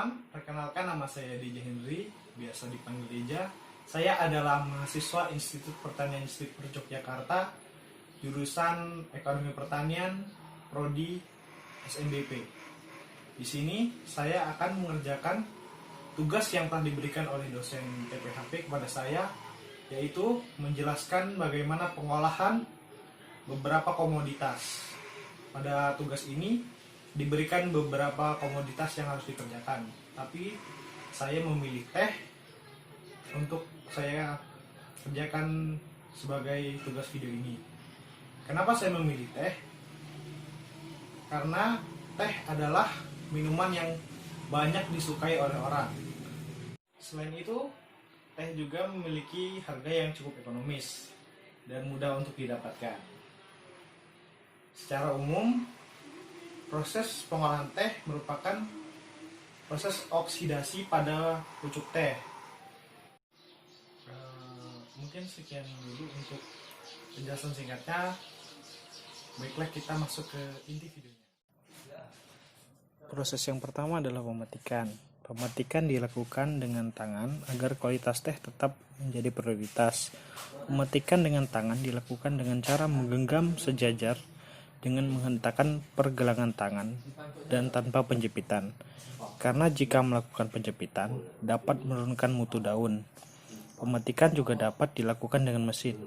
teman-teman, perkenalkan nama saya Deja Henry, biasa dipanggil Deja. Saya adalah mahasiswa Institut Pertanian Institut Yogyakarta, jurusan Ekonomi Pertanian, Prodi SNBP. Di sini saya akan mengerjakan tugas yang telah diberikan oleh dosen TPHP kepada saya, yaitu menjelaskan bagaimana pengolahan beberapa komoditas. Pada tugas ini diberikan beberapa komoditas yang harus dikerjakan, tapi saya memilih teh untuk saya kerjakan sebagai tugas video ini. Kenapa saya memilih teh? Karena teh adalah minuman yang banyak disukai oleh orang. Selain itu, teh juga memiliki harga yang cukup ekonomis dan mudah untuk didapatkan. Secara umum, proses pengolahan teh merupakan proses oksidasi pada pucuk teh. Mungkin sekian dulu untuk penjelasan singkatnya. Baiklah, kita masuk ke inti videonya. Proses yang pertama adalah pemetikan. Pemetikan dilakukan dengan tangan agar kualitas teh tetap menjadi prioritas. Pemetikan dengan tangan dilakukan dengan cara menggenggam sejajar dengan menghentakkan pergelangan tangan dan tanpa penjepitan. Karena jika melakukan penjepitan dapat menurunkan mutu daun. Pemetikan juga dapat dilakukan dengan mesin,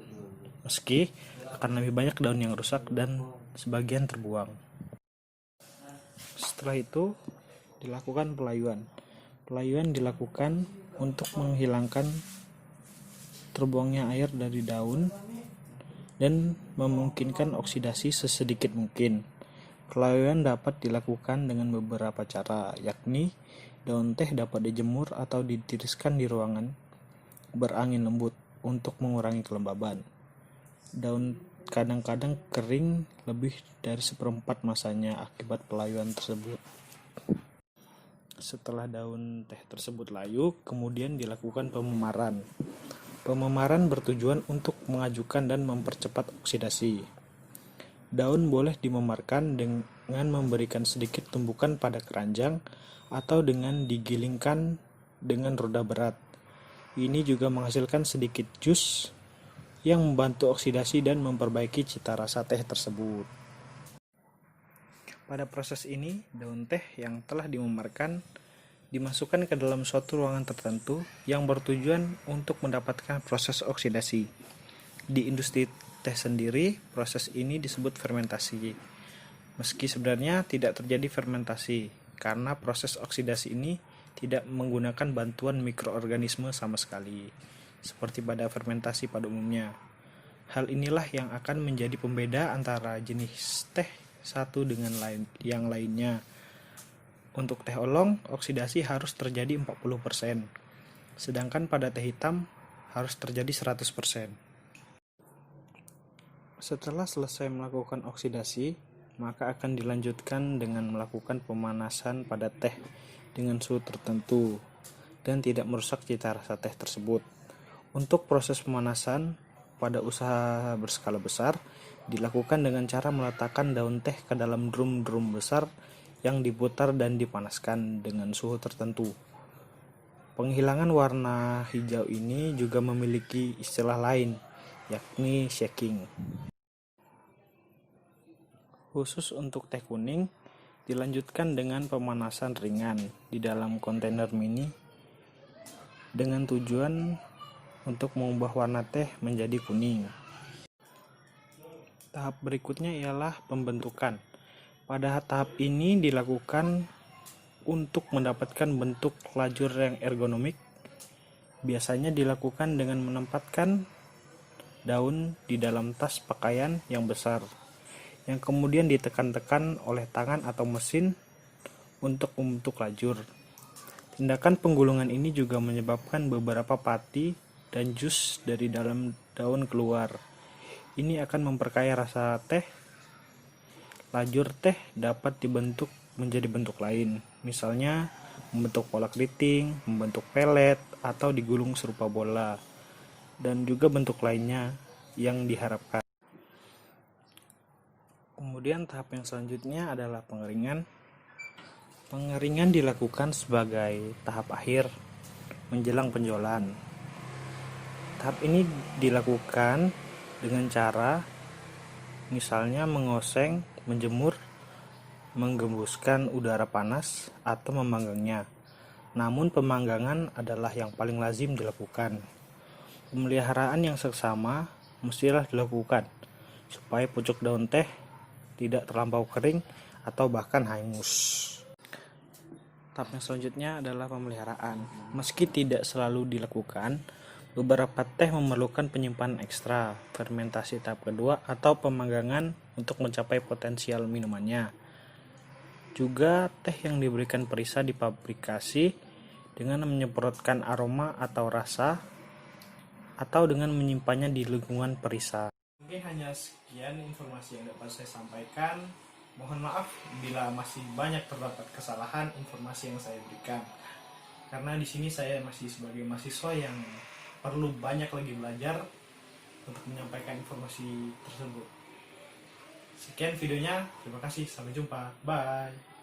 meski akan lebih banyak daun yang rusak dan sebagian terbuang. Setelah itu dilakukan pelayuan. Pelayuan dilakukan untuk menghilangkan terbuangnya air dari daun dan memungkinkan oksidasi sesedikit mungkin. Pelayuan dapat dilakukan dengan beberapa cara, yakni daun teh dapat dijemur atau ditiriskan di ruangan berangin lembut untuk mengurangi kelembaban. Daun kadang-kadang kering lebih dari seperempat masanya akibat pelayuan tersebut. Setelah daun teh tersebut layu, kemudian dilakukan pememaran. Pememaran bertujuan untuk mengajukan dan mempercepat oksidasi. Daun boleh dimemarkan dengan memberikan sedikit tumbukan pada keranjang atau dengan digilingkan dengan roda berat. Ini juga menghasilkan sedikit jus yang membantu oksidasi dan memperbaiki cita rasa teh tersebut. Pada proses ini, daun teh yang telah dimemarkan dimasukkan ke dalam suatu ruangan tertentu yang bertujuan untuk mendapatkan proses oksidasi. Di industri teh sendiri, proses ini disebut fermentasi. Meski sebenarnya tidak terjadi fermentasi, karena proses oksidasi ini tidak menggunakan bantuan mikroorganisme sama sekali, seperti pada fermentasi pada umumnya. Hal inilah yang akan menjadi pembeda antara jenis teh satu dengan yang lainnya. Untuk teh oolong, oksidasi harus terjadi 40%, sedangkan pada teh hitam harus terjadi 100%. Setelah selesai melakukan oksidasi, maka akan dilanjutkan dengan melakukan pemanasan pada teh dengan suhu tertentu dan tidak merusak cita rasa teh tersebut. Untuk proses pemanasan pada usaha berskala besar dilakukan dengan cara meletakkan daun teh ke dalam drum-drum besar yang diputar dan dipanaskan dengan suhu tertentu. Penghilangan warna hijau ini juga memiliki istilah lain, yakni shaking. Khusus untuk teh kuning, dilanjutkan dengan pemanasan ringan di dalam kontainer mini dengan tujuan untuk mengubah warna teh menjadi kuning. Tahap berikutnya ialah pembentukan. Pada tahap ini dilakukan untuk mendapatkan bentuk lajur yang ergonomik. Biasanya dilakukan dengan menempatkan daun di dalam tas pakaian yang besar, yang kemudian ditekan-tekan oleh tangan atau mesin untuk membentuk lajur. Tindakan penggulungan ini juga menyebabkan beberapa pati dan jus dari dalam daun keluar. Ini akan memperkaya rasa teh. Lajur teh dapat dibentuk menjadi bentuk lain, misalnya membentuk pola keriting, membentuk pelet, atau digulung serupa bola, dan juga bentuk lainnya yang diharapkan. Kemudian tahap yang selanjutnya adalah pengeringan. Pengeringan dilakukan sebagai tahap akhir menjelang penjualan. Tahap ini dilakukan dengan cara misalnya mengoseng, menjemur, menggembuskan udara panas, atau memanggangnya. Namun pemanggangan adalah yang paling lazim dilakukan. Pemeliharaan yang seksama mestilah dilakukan supaya pucuk daun teh tidak terlampau kering atau bahkan hangus. Tahap yang selanjutnya adalah pemeliharaan. Meski tidak selalu dilakukan, beberapa teh memerlukan penyimpanan ekstra, fermentasi tahap kedua, atau pemanggangan untuk mencapai potensial minumannya. Juga teh yang diberikan perisa dipabrikasi dengan menyemprotkan aroma atau rasa, atau dengan menyimpannya di lingkungan perisa. Mungkin hanya sekian informasi yang dapat saya sampaikan. Mohon maaf bila masih banyak terdapat kesalahan informasi yang saya berikan. Karena di sini saya masih sebagai mahasiswa yang perlu banyak lagi belajar untuk menyampaikan informasi tersebut. Sekian videonya, terima kasih, sampai jumpa, bye.